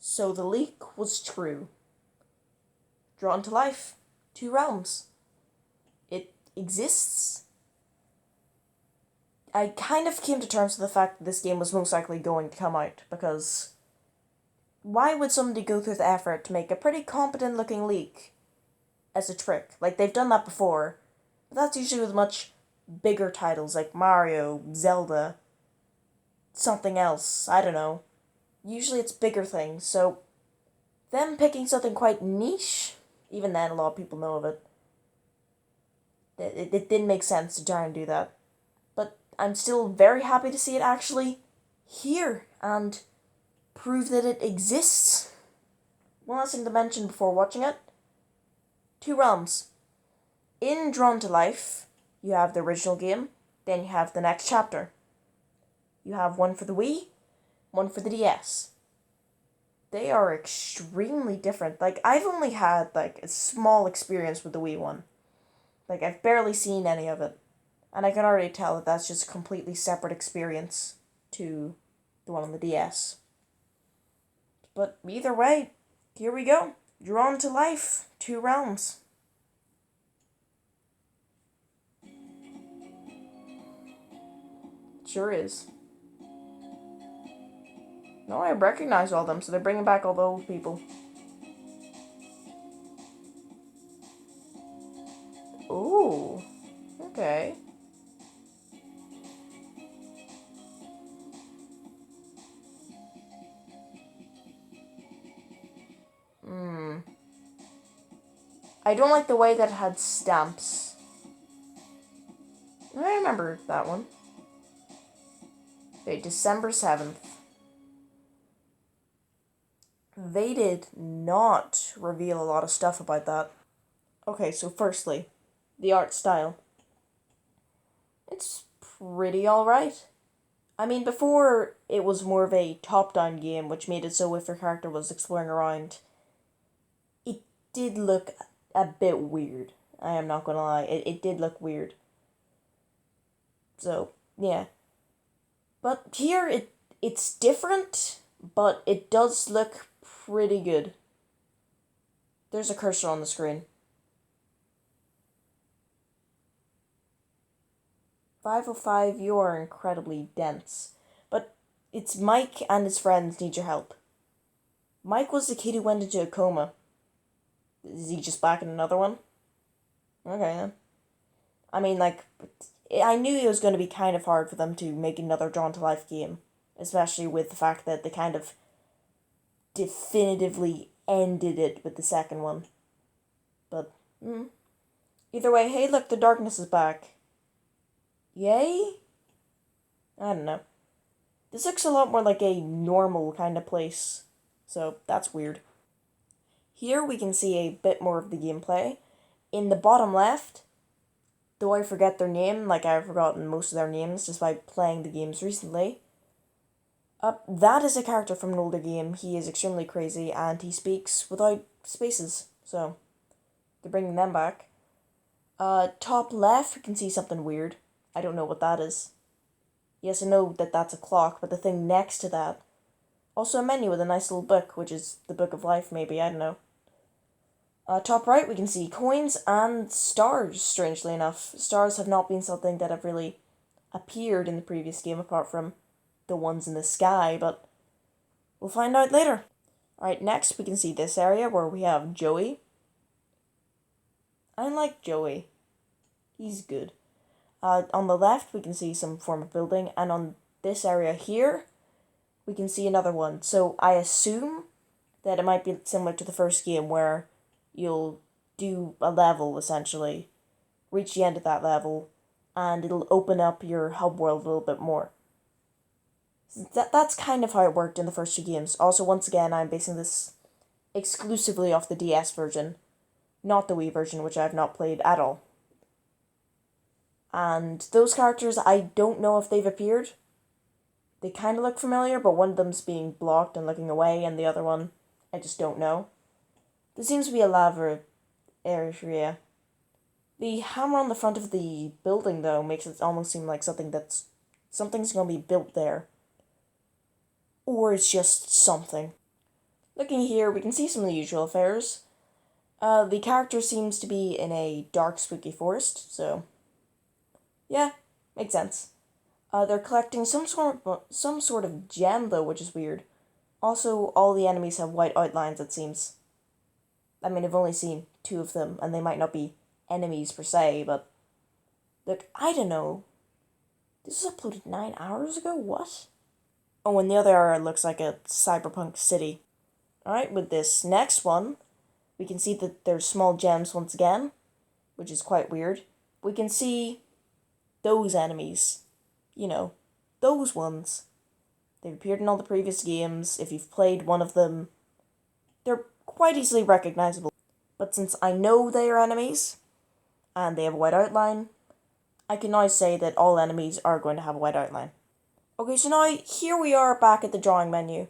So the leak was true. Drawn to life. Two realms. It exists. I kind of came to terms with the fact that this game was most likely going to come out, because why would somebody go through the effort to make a pretty competent looking leak as a trick? Like, they've done that before, but that's usually with much bigger titles like Mario, Zelda, something else, I don't know. Usually it's bigger things, so them picking something quite niche, even then a lot of people know of it. It didn't make sense to try and do that. But I'm still very happy to see it actually here and prove that it exists. One last thing to mention before watching it. Two realms. In Drawn to Life, you have the original game, then you have the next chapter. You have one for the Wii, one for the DS. They are extremely different. Like, I've only had, like, a small experience with the Wii one. Like, I've barely seen any of it. And I can already tell that that's just a completely separate experience to the one on the DS. But either way, here we go. Drawn to Life. Two realms. Sure is. No, I recognize all of them, so they're bringing back all the old people. Ooh. Okay. Hmm. I don't like the way that it had stamps. I remember that one. Okay, December 7th. They did not reveal a lot of stuff about that. Okay, so firstly, the art style. It's pretty alright. I mean, before it was more of a top-down game, which made it so if your character was exploring around, it did look a bit weird. I am not gonna lie, it did look weird. So, yeah. But here, it's different, but it does look pretty good. There's a cursor on the screen. 505, you are incredibly dense. But it's Mike and his friends need your help. Mike was the kid who went into a coma. Is he just back in another one? Okay then. I mean, like, I knew it was going to be kind of hard for them to make another Drawn to Life game. Especially with the fact that they kind of definitively ended it with the second one. But, either way, hey look, the darkness is back. Yay? I don't know. This looks a lot more like a normal kind of place, so that's weird. Here we can see a bit more of the gameplay. In the bottom left, though I forget their name, like I've forgotten most of their names just by playing the games recently, that is a character from an older game. He is extremely crazy and he speaks without spaces, so they're bringing them back. Top left, we can see something weird. I don't know what that is. Yes, I know that that's a clock, but the thing next to that. Also a menu with a nice little book, which is the Book of Life, maybe, I don't know. Top right, we can see coins and stars, strangely enough. Stars have not been something that have really appeared in the previous game, apart from the ones in the sky, but we'll find out later. Alright, next we can see this area where we have Joey. I like Joey. He's good. On the left, we can see some form of building, and on this area here, we can see another one. So I assume that it might be similar to the first game where you'll do a level, essentially, reach the end of that level, and it'll open up your hub world a little bit more. That's kind of how it worked in the first two games. Also, once again, I'm basing this exclusively off the DS version, not the Wii version, which I have not played at all. And those characters, I don't know if they've appeared. They kind of look familiar, but one of them's being blocked and looking away, and the other one, I just don't know. There seems to be a lava area. The hammer on the front of the building, though, makes it almost seem like something's gonna be built there. Or it's just something. Looking here, we can see some of the usual affairs. The character seems to be in a dark, spooky forest, so yeah, makes sense. They're collecting some sort of gem though, which is weird. Also, all the enemies have white outlines, it seems. I mean, I've only seen 2 of them, and they might not be enemies per se, but look, I don't know. This was uploaded 9 hours ago? What? Oh, and the other area looks like a cyberpunk city. Alright, with this next one, we can see that there's small gems once again, which is quite weird. We can see those enemies. You know, those ones. They've appeared in all the previous games. If you've played one of them, they're quite easily recognizable. But since I know they are enemies, and they have a white outline, I can now say that all enemies are going to have a white outline. Okay, so now here we are back at the drawing menu.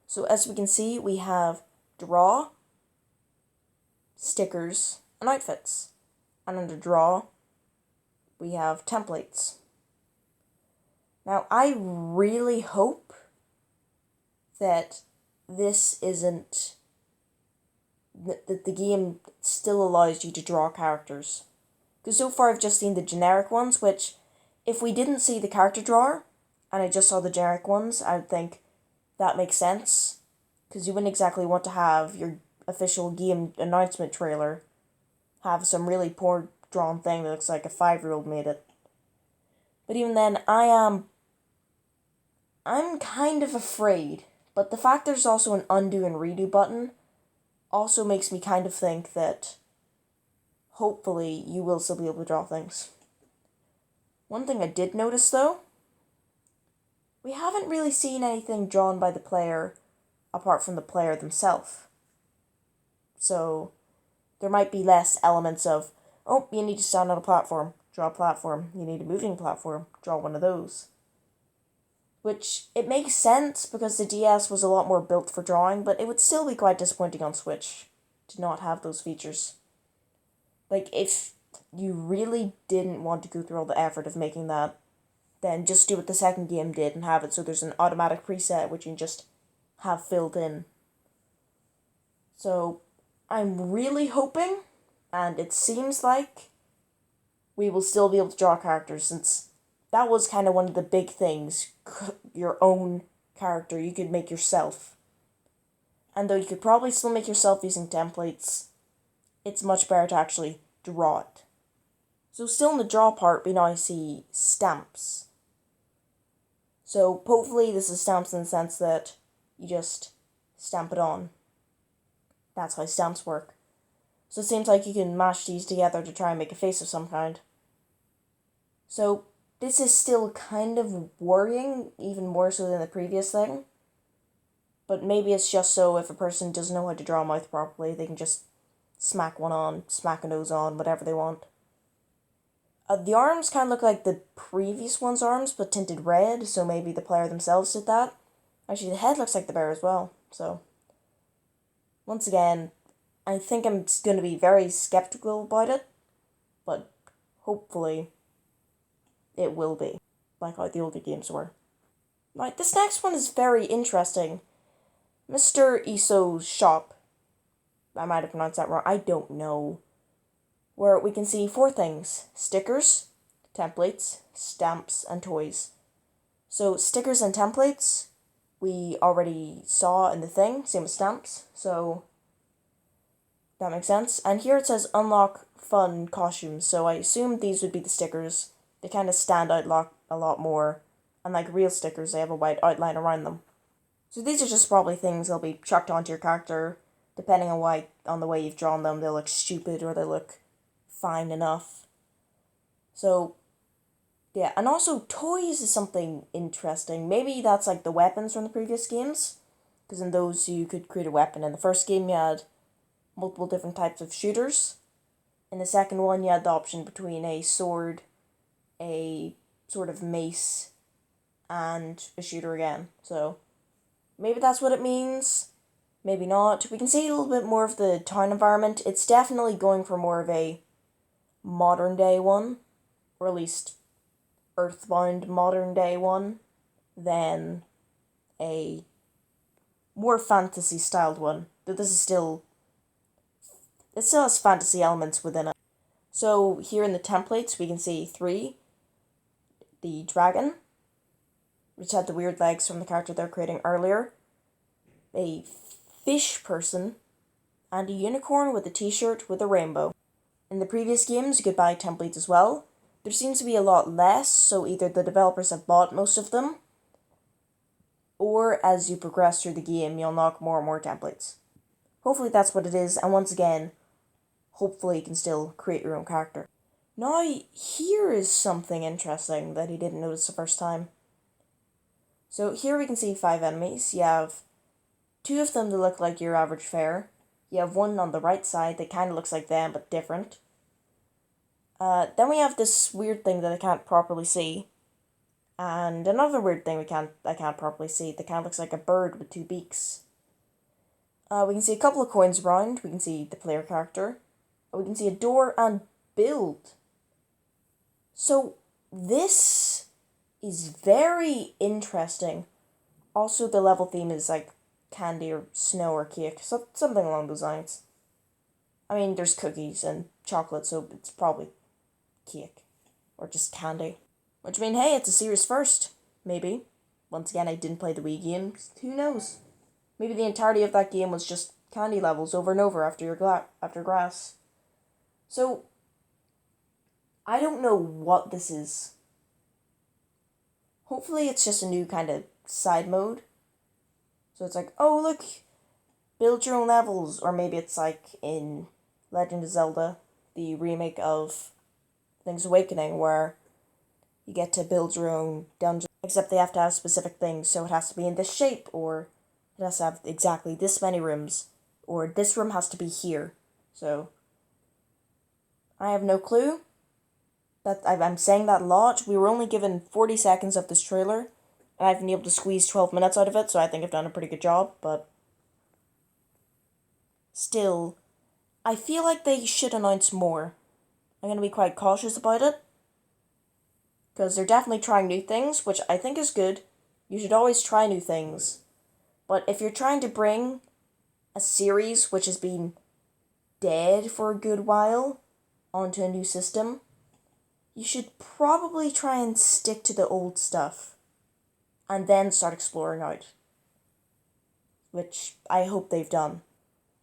So as we can see, we have draw, stickers, and outfits. And under draw, we have templates. Now, I really hope that this isn't... that the game still allows you to draw characters. Because so far I've just seen the generic ones, which, if we didn't see the character drawer, and I just saw the generic ones, I would think that makes sense. Because you wouldn't exactly want to have your official game announcement trailer have some really poor drawn thing that looks like a 5-year-old made it. But even then, I'm kind of afraid. But the fact there's also an undo and redo button also makes me kind of think that hopefully you will still be able to draw things. One thing I did notice though, we haven't really seen anything drawn by the player apart from the player themselves. So there might be less elements of, oh, you need to stand on a platform, draw a platform. You need a moving platform, draw one of those. Which, it makes sense because the DS was a lot more built for drawing, but it would still be quite disappointing on Switch to not have those features. Like, if you really didn't want to go through all the effort of making that, then just do what the second game did and have it so there's an automatic preset which you can just have filled in. So, I'm really hoping, and it seems like, we will still be able to draw characters, since that was kind of one of the big things. Your own character you could make yourself. And though you could probably still make yourself using templates, it's much better to actually draw it. So still in the draw part, we now see stamps. So hopefully this is stamps in the sense that you just stamp it on. That's how stamps work. So it seems like you can mash these together to try and make a face of some kind. So this is still kind of worrying, even more so than the previous thing. But maybe it's just so if a person doesn't know how to draw a mouth properly, they can just smack one on, smack a nose on, whatever they want. The arms kind of look like the previous one's arms, but tinted red, so maybe the player themselves did that. Actually, the head looks like the bear as well, so... Once again, I think I'm going to be very skeptical about it, but hopefully it will be, like how the older games were. Right, this next one is very interesting. Mr. Iso's shop. I might have pronounced that wrong, I don't know. Where we can see 4 things: stickers, templates, stamps, and toys. So stickers and templates, we already saw in the thing, same as stamps, so that makes sense. And here it says unlock fun costumes, so I assume these would be the stickers. They kind of stand out a lot more, and like real stickers, they have a white outline around them. So these are just probably things that'll be chucked onto your character, depending on the way you've drawn them. They'll look stupid or they look fine enough. So, yeah, and also toys is something interesting. Maybe that's like the weapons from the previous games, because in those you could create a weapon. In the first game you had multiple different types of shooters. In the second one you had the option between a sword, a sort of mace, and a shooter again. So, maybe that's what it means. Maybe not. We can see a little bit more of the town environment. It's definitely going for more of a modern day one, or at least Earthbound modern day one, than a more fantasy styled one. But this is still, it still has fantasy elements within it. So here in the templates we can see 3, the dragon, which had the weird legs from the character they're creating earlier, a fish person, and a unicorn with a t-shirt with a rainbow. In the previous games you could buy templates as well. There seems to be a lot less, so either the developers have bought most of them, or as you progress through the game you'll unlock more and more templates. Hopefully that's what it is, and once again, hopefully you can still create your own character. Now, here is something interesting that he didn't notice the first time. So here we can see 5 enemies. You have 2 of them that look like your average fare. You have 1 on the right side that kind of looks like them, but different. Then we have this weird thing that I can't properly see. And another weird thing I can't properly see that kind of looks like a bird with 2 beaks. We can see a couple of coins around. We can see the player character. We can see a door and build. So this is very interesting. Also, the level theme is like candy or snow or cake, so something along those lines. I mean, there's cookies and chocolate, so it's probably cake or just candy. Which means, hey, it's a series first, maybe. Once again, I didn't play the Wii games. Who knows? Maybe the entirety of that game was just candy levels over and over after grass. So, I don't know what this is. Hopefully it's just a new kind of side mode. So it's like, oh look, build your own levels. Or maybe it's like in Legend of Zelda, the remake of Link's Awakening, where you get to build your own dungeon. Except they have to have specific things, so it has to be in this shape, or it has to have exactly this many rooms, or this room has to be here. So, I have no clue. I'm saying that a lot. We were only given 40 seconds of this trailer, and I've been able to squeeze 12 minutes out of it, so I think I've done a pretty good job, but still, I feel like they should announce more. I'm going to be quite cautious about it, because they're definitely trying new things, which I think is good. You should always try new things. But if you're trying to bring a series which has been dead for a good while onto a new system, you should probably try and stick to the old stuff and then start exploring out. Which I hope they've done.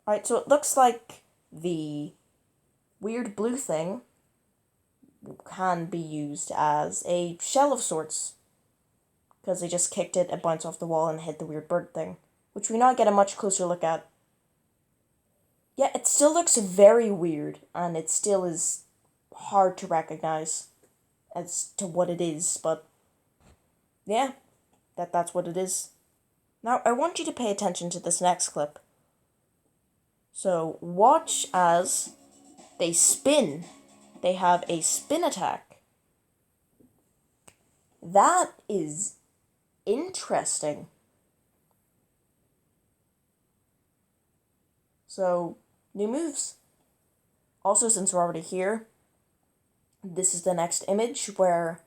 Alright, so it looks like the weird blue thing can be used as a shell of sorts. Because they just kicked it, it bounced off the wall and hit the weird bird thing. Which we now get a much closer look at. Yeah, it still looks very weird, and it still is hard to recognize as to what it is, but yeah, that's what it is. Now, I want you to pay attention to this next clip. So, watch as they spin. They have a spin attack. That is interesting. So, new moves. Also, since we're already here, this is the next image where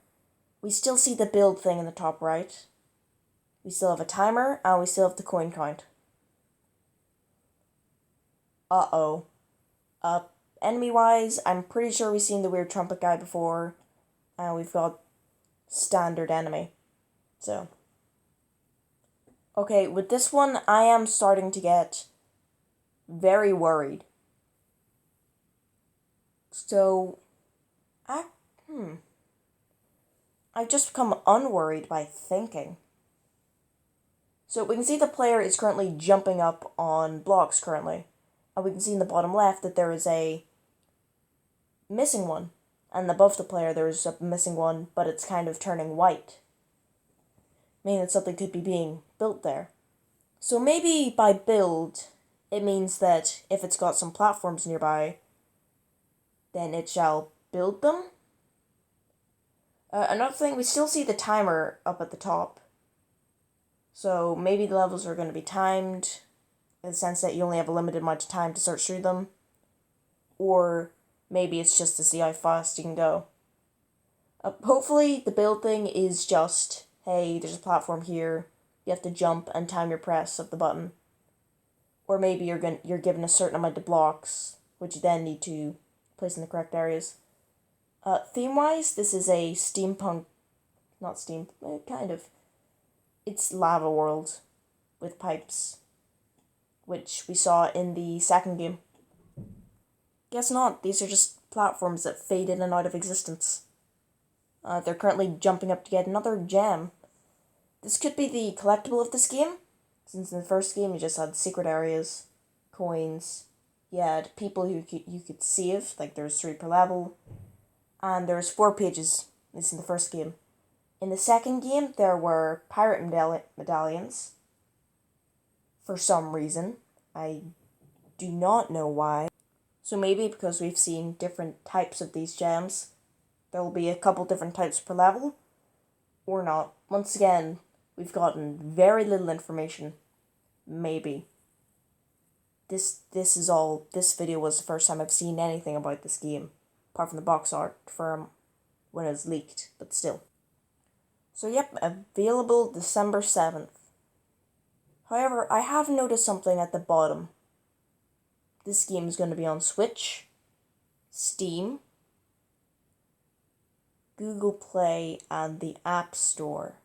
we still see the build thing in the top right. We still have a timer, and we still have the coin count. Uh-oh. Enemy-wise, I'm pretty sure we've seen the weird trumpet guy before, and we've got standard enemy. So. Okay, with this one, I am starting to get very worried. So, I've just become unworried by thinking. So we can see the player is currently jumping up on blocks currently. And we can see in the bottom left that there is a missing one. And above the player there's a missing one, but it's kind of turning white. Meaning that something could be being built there. So maybe by build, it means that if it's got some platforms nearby, then it shall build them. Another thing, we still see the timer up at the top. So maybe the levels are going to be timed, in the sense that you only have a limited amount of time to search through them. Or maybe it's just to see how fast you can go. Hopefully the build thing is just, hey, there's a platform here, You have to jump and time your press of the button. Or maybe you're given a certain amount of blocks, which you then need to place in the correct areas. Theme-wise, this is a steampunk, not steam, kind of. It's lava world with pipes, which we saw in the second game. Guess not, these are just platforms that fade in and out of existence. They're currently jumping up to get another gem. This could be the collectible of this game, since in the first game you just had secret areas, coins, you had people who you could save, like there's 3 per level, and there's 4 pages, at least in the first game. In the second game, there were pirate medallions, for some reason. I do not know why. So maybe because we've seen different types of these gems, there will be a couple different types per level, or not. Once again, we've gotten very little information. Maybe. This video was the first time I've seen anything about this game, apart from the box art from when it was leaked, but still. So yep, available December 7th. However, I have noticed something at the bottom. This game is going to be on Switch, Steam, Google Play, and the App Store.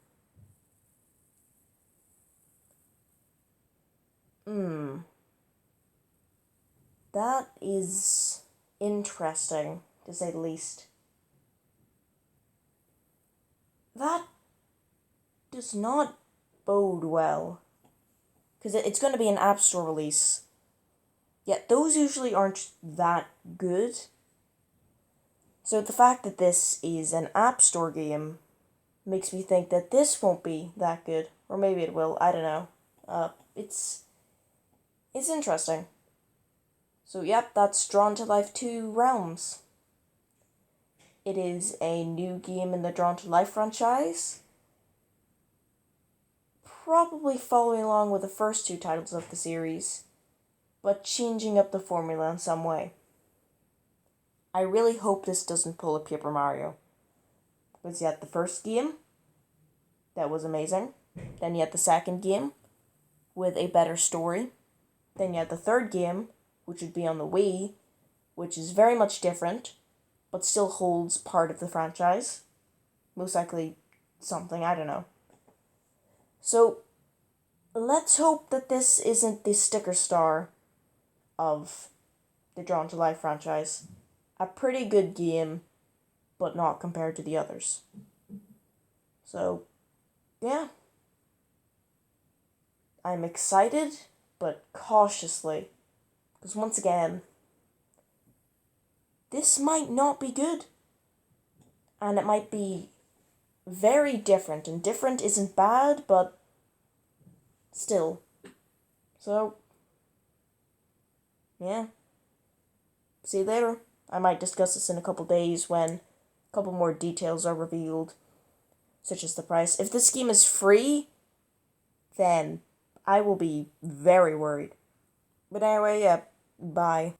That is interesting, to say the least. That does not bode well. Because it's going to be an App Store release. Yet those usually aren't that good. So the fact that this is an App Store game makes me think that this won't be that good. Or maybe it will, I don't know. It's interesting. So yep, that's Drawn to Life 2 Realms. It is a new game in the Drawn to Life franchise. Probably following along with the first 2 titles of the series, but changing up the formula in some way. I really hope this doesn't pull a Paper Mario. Because you had the first game, that was amazing. Then you had the second game, with a better story. Then you had the third game, which would be on the Wii, which is very much different, but still holds part of the franchise. Most likely something, I don't know. So, let's hope that this isn't the sticker star of the Drawn to Life franchise. A pretty good game, but not compared to the others. So, yeah. I'm excited, but cautiously. Because once again, this might not be good. And it might be very different. And different isn't bad, but still. So, yeah. See you later. I might discuss this in a couple days when a couple more details are revealed, such as the price. If this game is free, then I will be very worried. But anyway, yeah, bye.